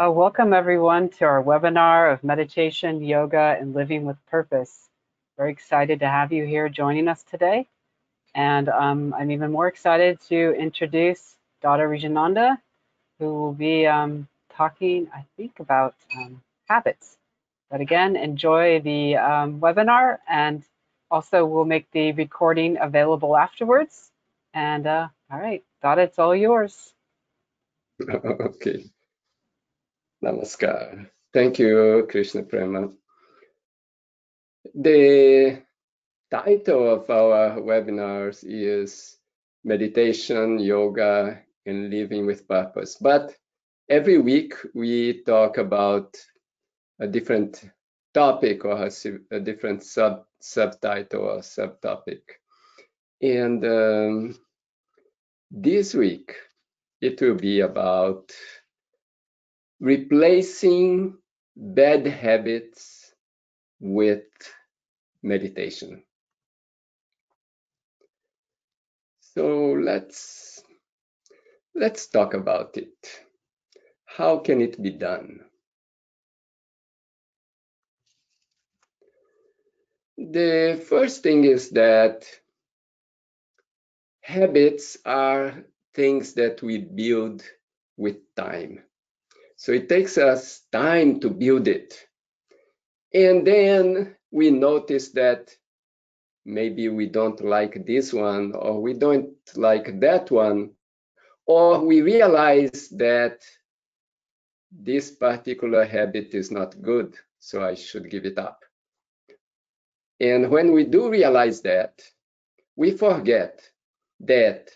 Welcome everyone to our webinar of meditation, yoga, and living with purpose. Very excited to have you here joining us today. And I'm even more excited to introduce Dada Rainjitananda, who will be talking, I think, about habits. But again, enjoy the webinar, and also we'll make the recording available afterwards. And all right, Dada, it's all yours. Okay. Namaskar. Thank you, Krishna Prema. The title of our webinars is Meditation, Yoga, and Living with Purpose. But every week we talk about a different topic or a different subtitle or subtopic. And this week it will be about replacing bad habits with meditation. So let's talk about it. How can it be done? The first thing is that habits are things that we build with time. So it takes us time to build it. And then we notice that maybe we don't like this one, or we don't like that one, or we realize that this particular habit is not good, so I should give it up. And when we do realize that, we forget that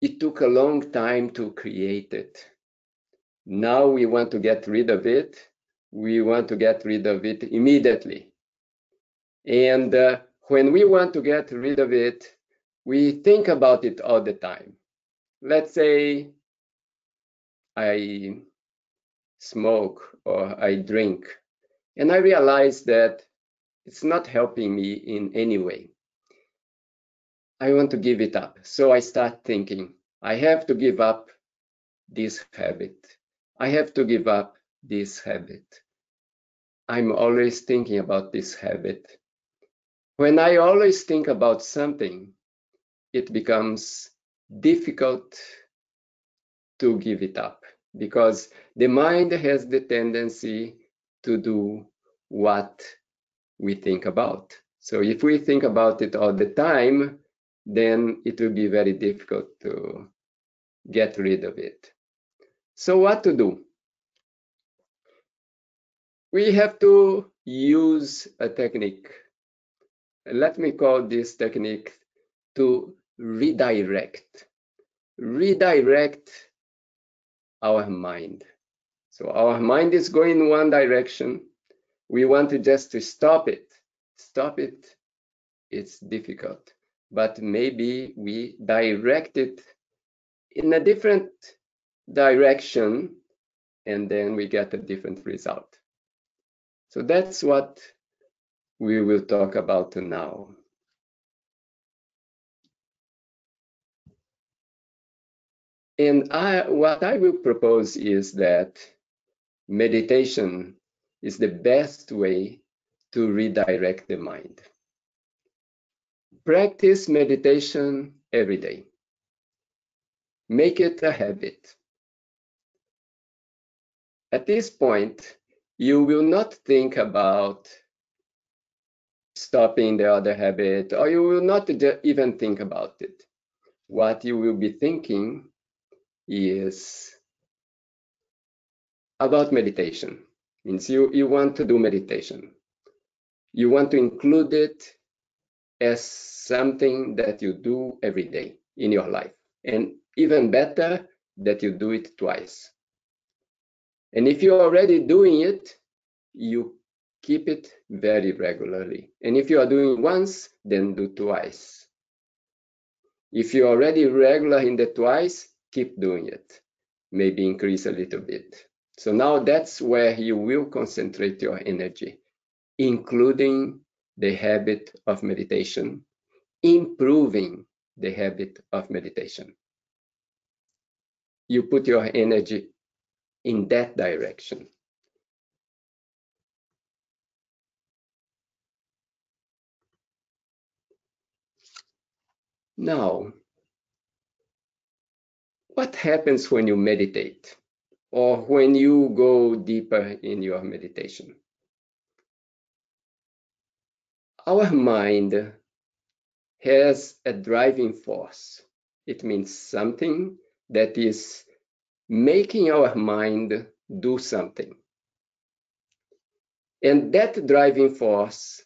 it took a long time to create it. Now we want to get rid of it. We want to get rid of it immediately. And when we want to get rid of it, we think about it all the time. Let's say I smoke or I drink, and I realize that it's not helping me in any way. I want to give it up. So I start thinking, I have to give up this habit. I have to give up this habit. I'm always thinking about this habit. When I always think about something, it becomes difficult to give it up because the mind has the tendency to do what we think about. So if we think about it all the time, then it will be very difficult to get rid of it. So what to do? We have to use a technique. Let me call this technique to redirect our mind. So our mind is going in one direction. We want to just stop it. It's difficult, but maybe we direct it in a different direction, and then we get a different result. So that's what we will talk about now. And what I will propose is that meditation is the best way to redirect the mind. Practice meditation every day. Make it a habit. At this point, you will not think about stopping the other habit, or you will not even think about it. What you will be thinking is about meditation. Means you want to do meditation. You want to include it as something that you do every day in your life. And even better, that you do it twice. And if you're already doing it, you keep it very regularly. And if you are doing once, then do twice. If you're already regular in the twice, keep doing it. Maybe increase a little bit. So now that's where you will concentrate your energy, including the habit of meditation, improving the habit of meditation. You put your energy in that direction. Now, what happens when you meditate or when you go deeper in your meditation? Our mind has a driving force. It means something that is making our mind do something. And that driving force,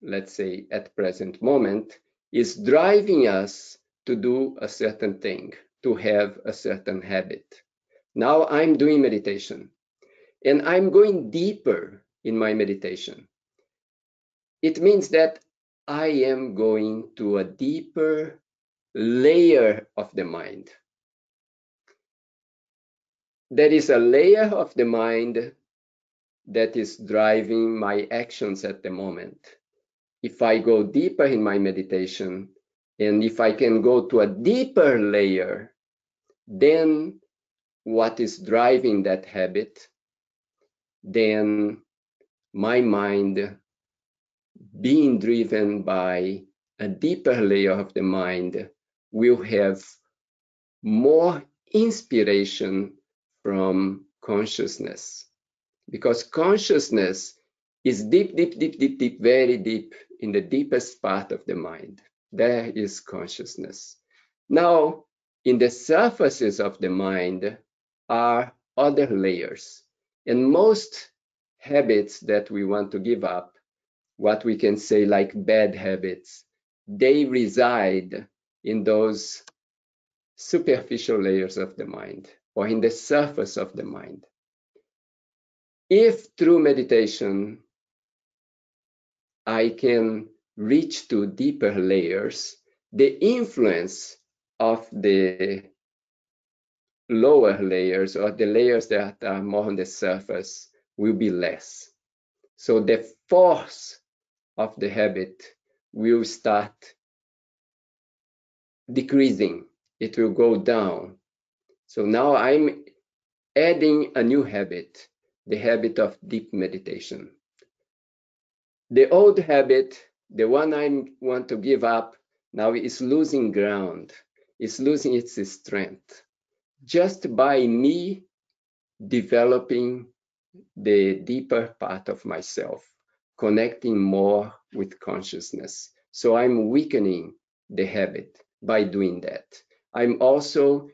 let's say at present moment, is driving us to do a certain thing, to have a certain habit. Now I'm doing meditation and I'm going deeper in my meditation. It means that I am going to a deeper layer of the mind. There is a layer of the mind that is driving my actions at the moment. If I go deeper in my meditation, and if I can go to a deeper layer, then what is driving that habit, then my mind being driven by a deeper layer of the mind will have more inspiration from consciousness, because consciousness is deep, deep, deep, deep, deep, very deep in the deepest part of the mind. There is consciousness. Now, in the surfaces of the mind are other layers, and most habits that we want to give up, what we can say like bad habits, they reside in those superficial layers of the mind or in the surface of the mind. If through meditation I can reach to deeper layers, the influence of the lower layers or the layers that are more on the surface will be less. So the force of the habit will start decreasing. It will go down. So now I'm adding a new habit, the habit of deep meditation. The old habit, the one I want to give up, now is losing ground, is losing its strength, just by me developing the deeper part of myself, connecting more with consciousness. So I'm weakening the habit by doing that. I'm also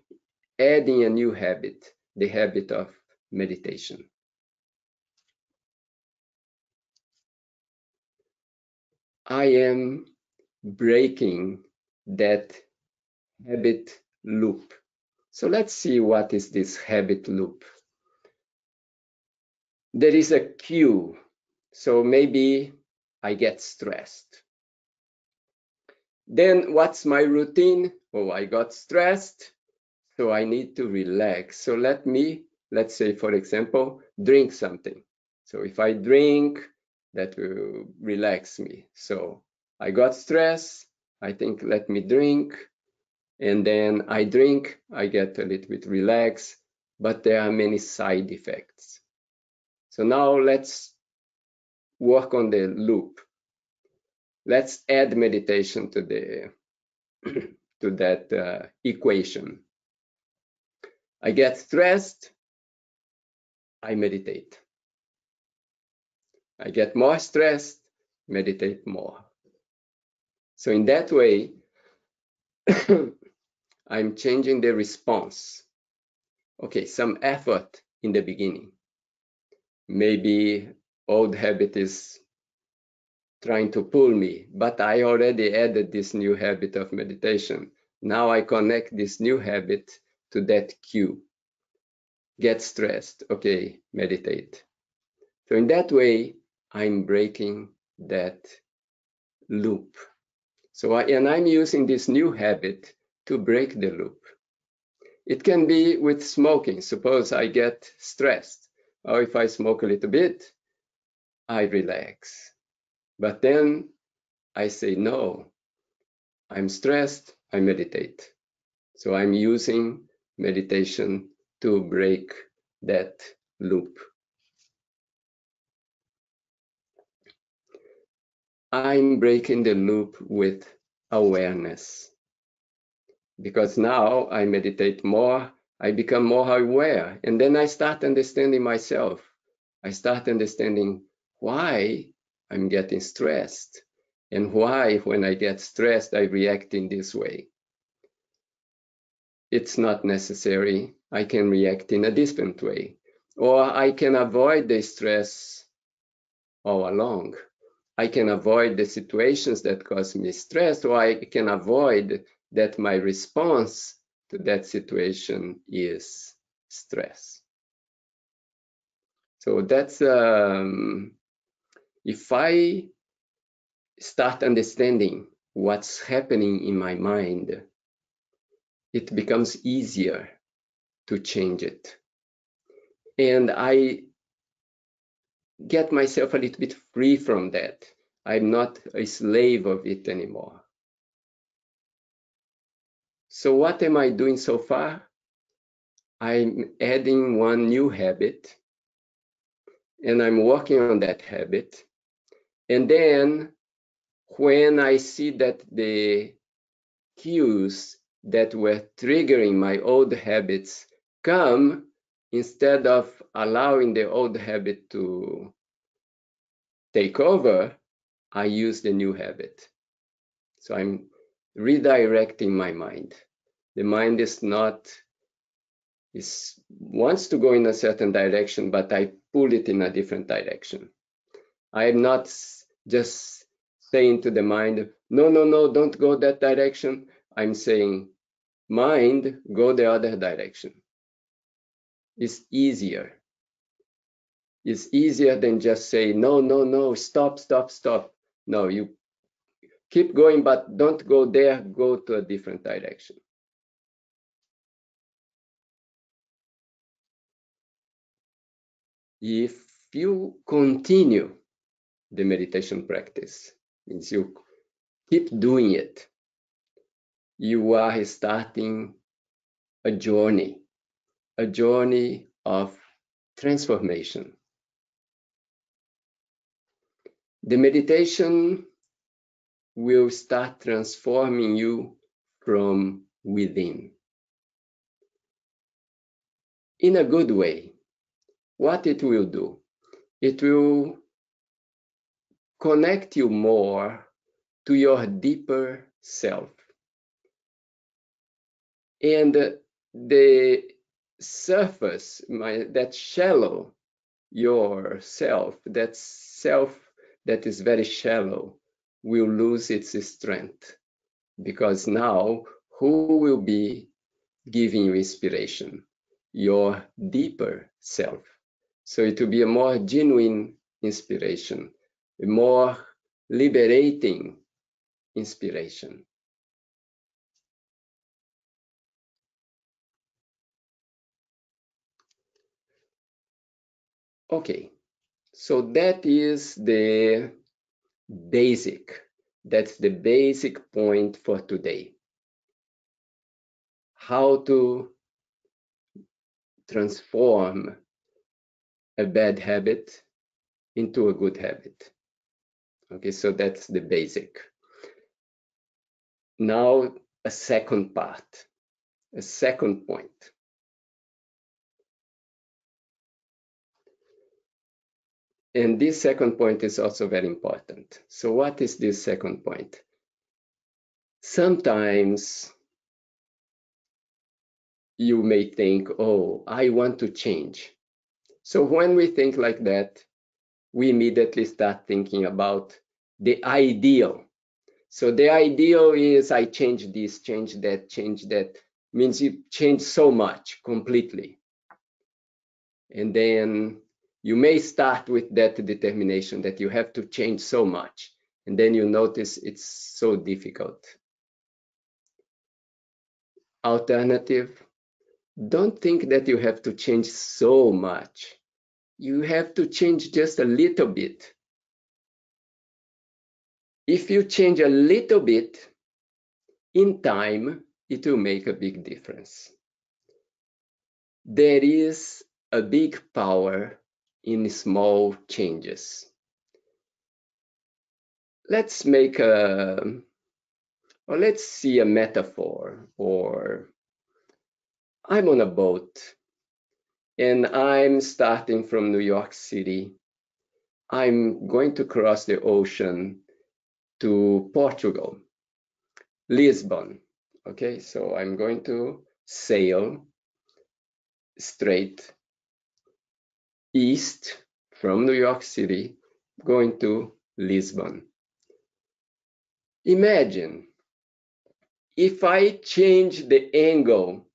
adding a new habit, the habit of meditation. I am breaking that habit loop. So let's see what is this habit loop. There is a cue. So maybe I get stressed. Then what's my routine? Oh, I got stressed, so I need to relax. So let's say, for example, drink something. So if I drink, that will relax me. So I got stressed, I think, let me drink. And then I drink, I get a little bit relaxed, but there are many side effects. So now let's work on the loop. Let's add meditation to the to that equation. I get stressed, I meditate. I get more stressed, meditate more. So in that way, I'm changing the response. Okay, some effort in the beginning. Maybe old habit is trying to pull me, but I already added this new habit of meditation. Now I connect this new habit to that cue. Get stressed, okay, meditate. So in that way, I'm breaking that loop. So I'm using this new habit to break the loop. It can be with smoking. Suppose I get stressed, or if I smoke a little bit, I relax. But then I say, no, I'm stressed, I meditate. So I'm using meditation to break that loop. I'm breaking the loop with awareness, because now I meditate more, I become more aware, and then I start understanding myself. I start understanding why I'm getting stressed and why, when I get stressed, I react in this way. It's not necessary. I can react in a different way, or I can avoid the stress all along. I can avoid the situations that cause me stress, or I can avoid that my response to that situation is stress. So that's, if I start understanding what's happening in my mind, it becomes easier to change it. And I get myself a little bit free from that. I'm not a slave of it anymore. So what am I doing so far? I'm adding one new habit, and I'm working on that habit. And then when I see that the cues that were triggering my old habits come, instead of allowing the old habit to take over, I use the new habit. So I'm redirecting my mind. The mind wants to go in a certain direction, but I pull it in a different direction. I'm not just saying to the mind, no, no, no, don't go that direction. I'm saying, mind, go the other direction. It's easier. It's easier than just say, no, no, no, stop, stop, stop. No, you keep going, but don't go there, go to a different direction. If you continue the meditation practice, means you keep doing it, you are starting a journey of transformation. The meditation will start transforming you from within in a good way. What it will do? It will connect you more to your deeper self. And the surface, that shallow yourself, that self that is very shallow, will lose its strength, because now who will be giving you inspiration? Your deeper self. So it will be a more genuine inspiration, a more liberating inspiration. Okay, so that is the basic. That's the basic point for today. How to transform a bad habit into a good habit. Okay, so that's the basic. Now, a second part, a second point. And this second point is also very important. So what is this second point? Sometimes you may think, oh, I want to change. So when we think like that, we immediately start thinking about the ideal. So the ideal is I change this, change that, means you change so much completely. And then you may start with that determination that you have to change so much. And then you notice it's so difficult. Alternative, don't think that you have to change so much. You have to change just a little bit. If you change a little bit, in time, it will make a big difference. There is a big power in small changes. Let's make or let's see a metaphor. Or I'm on a boat and I'm starting from New York City. I'm going to cross the ocean to Portugal, Lisbon. Okay, so I'm going to sail straight east from New York City, going to Lisbon. Imagine if I change the angle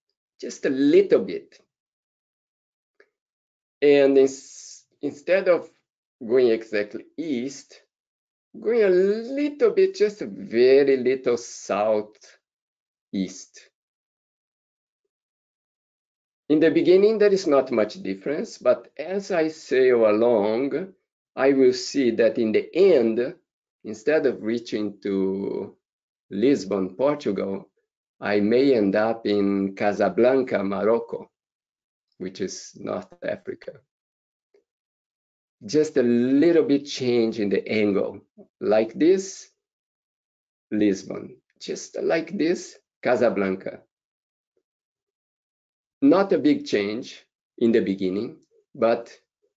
just a little bit, and instead of going exactly east, going a little bit, just a very little southeast. In the beginning, there is not much difference, but as I sail along, I will see that in the end, instead of reaching to Lisbon, Portugal, I may end up in Casablanca, Morocco, which is North Africa. Just a little bit change in the angle, like this, Lisbon, just like this, Casablanca. Not a big change in the beginning, but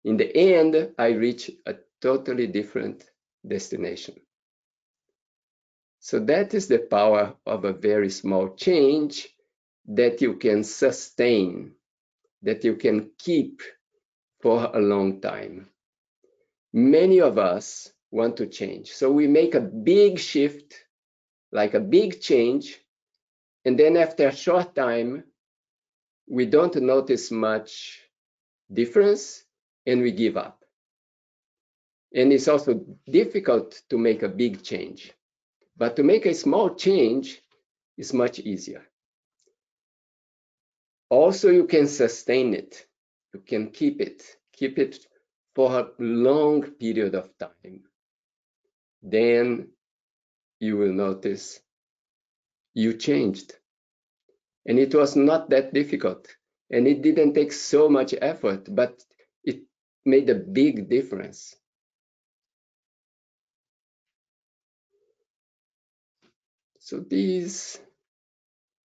in the end, I reach a totally different destination. So that is the power of a very small change that you can sustain, that you can keep for a long time. Many of us want to change. So we make a big shift, like a big change, and then after a short time, we don't notice much difference and we give up. And it's also difficult to make a big change, but to make a small change is much easier. Also, you can sustain it. You can keep it for a long period of time. Then you will notice you changed. And it was not that difficult. And it didn't take so much effort, but it made a big difference. So these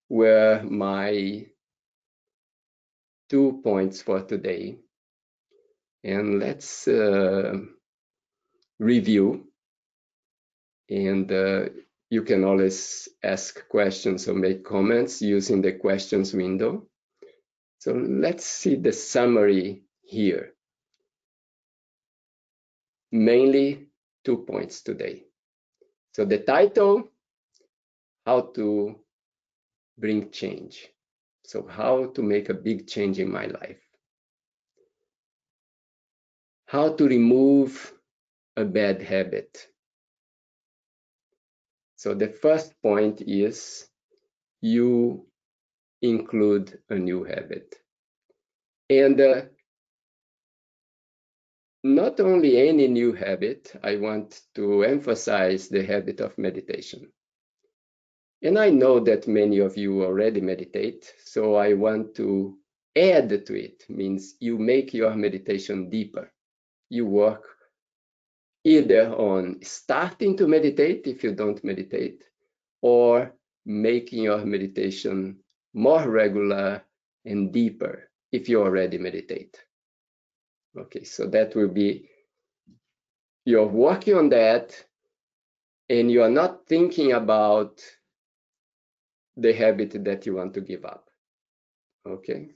were my 2 points for today. And let's review. And you can always ask questions or make comments using the questions window. So let's see the summary here. Mainly 2 points today. So the title, how to bring change. So how to make a big change in my life. How to remove a bad habit. So the first point is you include a new habit. And not only any new habit, I want to emphasize the habit of meditation. And I know that many of you already meditate, so I want to add to it, means you make your meditation deeper. You work either on starting to meditate if you don't meditate, or making your meditation more regular and deeper if you already meditate. Okay, so that will be, you're working on that and you are not thinking about the habit that you want to give up. Okay.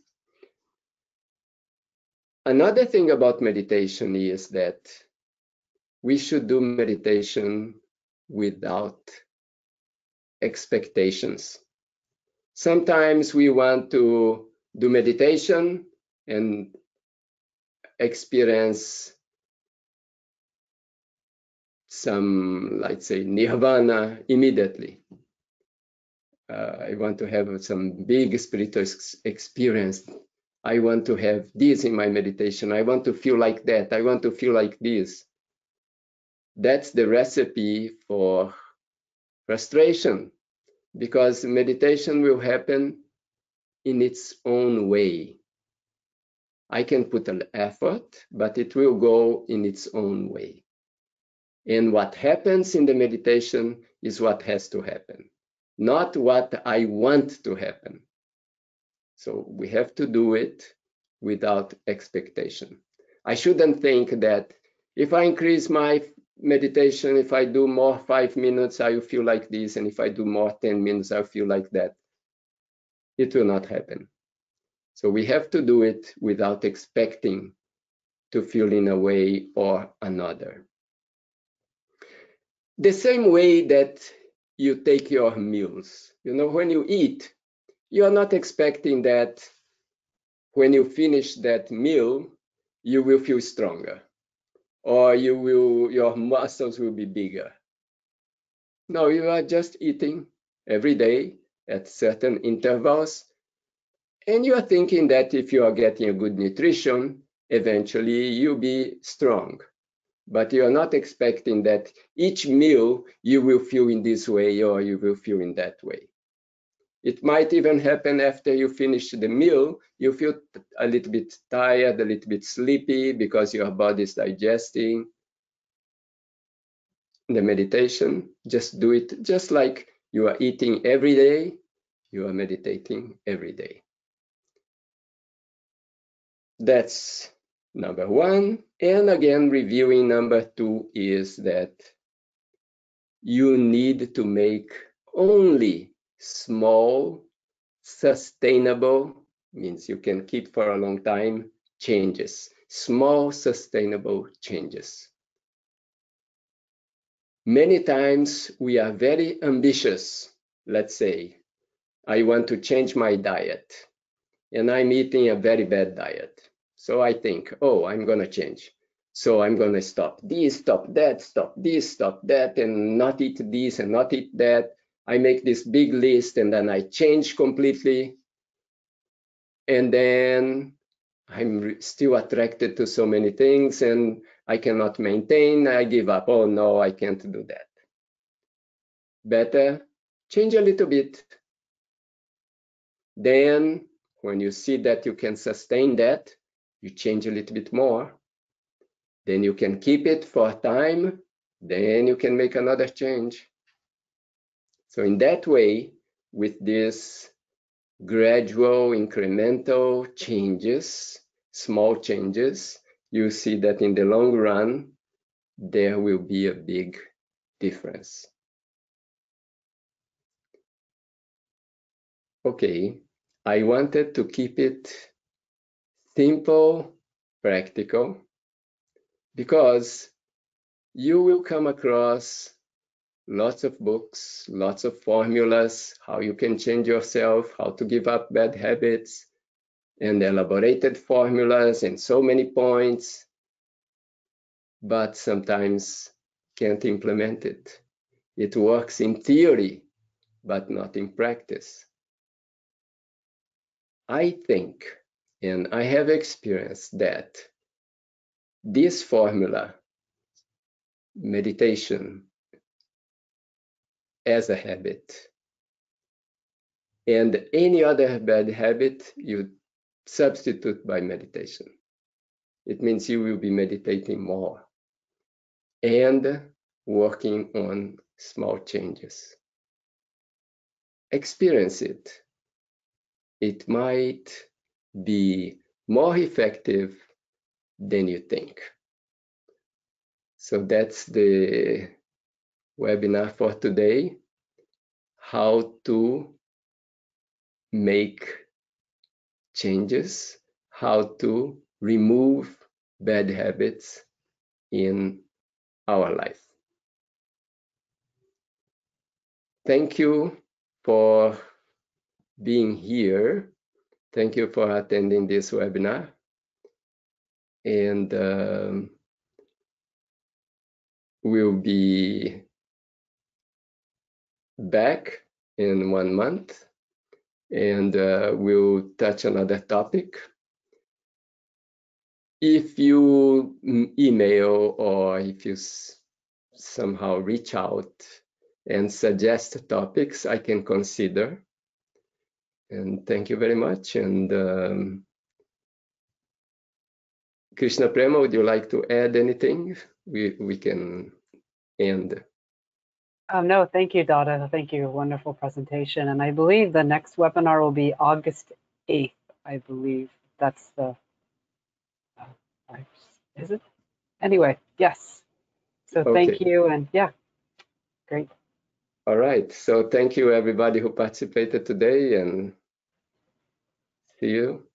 Another thing about meditation is that we should do meditation without expectations. Sometimes we want to do meditation and experience some, let's say, nirvana immediately. I want to have some big spiritual experience. I want to have this in my meditation. I want to feel like that. I want to feel like this. That's the recipe for frustration, because meditation will happen in its own way. I can put an effort, but it will go in its own way. And what happens in the meditation is what has to happen, not what I want to happen. So we have to do it without expectation. I shouldn't think that if I increase my meditation, if I do more 5 minutes, I will feel like this. And if I do more 10 minutes, I'll feel like that. It will not happen. So we have to do it without expecting to feel in a way or another. The same way that you take your meals. You know, when you eat, you are not expecting that when you finish that meal, you will feel stronger or your muscles will be bigger. No, you are just eating every day at certain intervals. And you are thinking that if you are getting a good nutrition, eventually you'll be strong. But you are not expecting that each meal you will feel in this way or you will feel in that way. It might even happen after you finish the meal, you feel a little bit tired, a little bit sleepy because your body is digesting. The meditation, just do it just like you are eating every day, you are meditating every day. That's number one. And again, reviewing number two is that you need to make only small, sustainable, means you can keep for a long time, changes. Small, sustainable changes. Many times we are very ambitious. Let's say, I want to change my diet and I'm eating a very bad diet. So I think, oh, I'm going to change. So I'm going to stop this, stop that, stop this, stop that, and not eat this and not eat that. I make this big list and then I change completely. And then I'm still attracted to so many things and I cannot maintain. I give up. Oh, no, I can't do that. Better change a little bit. Then when you see that you can sustain that, you change a little bit more. Then you can keep it for a time. Then you can make another change. So in that way, with this gradual incremental changes, small changes, you see that in the long run, there will be a big difference. Okay, I wanted to keep it simple, practical, because you will come across lots of books, lots of formulas, how you can change yourself, how to give up bad habits, and elaborated formulas and so many points, but sometimes can't implement it. It works in theory, but not in practice. I think, and I have experienced that this formula, meditation as a habit, and any other bad habit you substitute by meditation. It means you will be meditating more and working on small changes. Experience it. It might be more effective than you think. So that's the webinar for today, how to make changes, how to remove bad habits in our life. Thank you for being here. Thank you for attending this webinar. And we'll be back in 1 month and we'll touch another topic. If you email or if you somehow reach out and suggest topics, I can consider. And thank you very much. And Krishna Prema, would you like to add anything? We can end. No, thank you, Dada. Thank you. Wonderful presentation. And I believe the next webinar will be August 8th, I believe. That's the, is it? Anyway, yes. So thank Okay. you. And yeah, great. All right. So thank you, everybody who participated today, and see you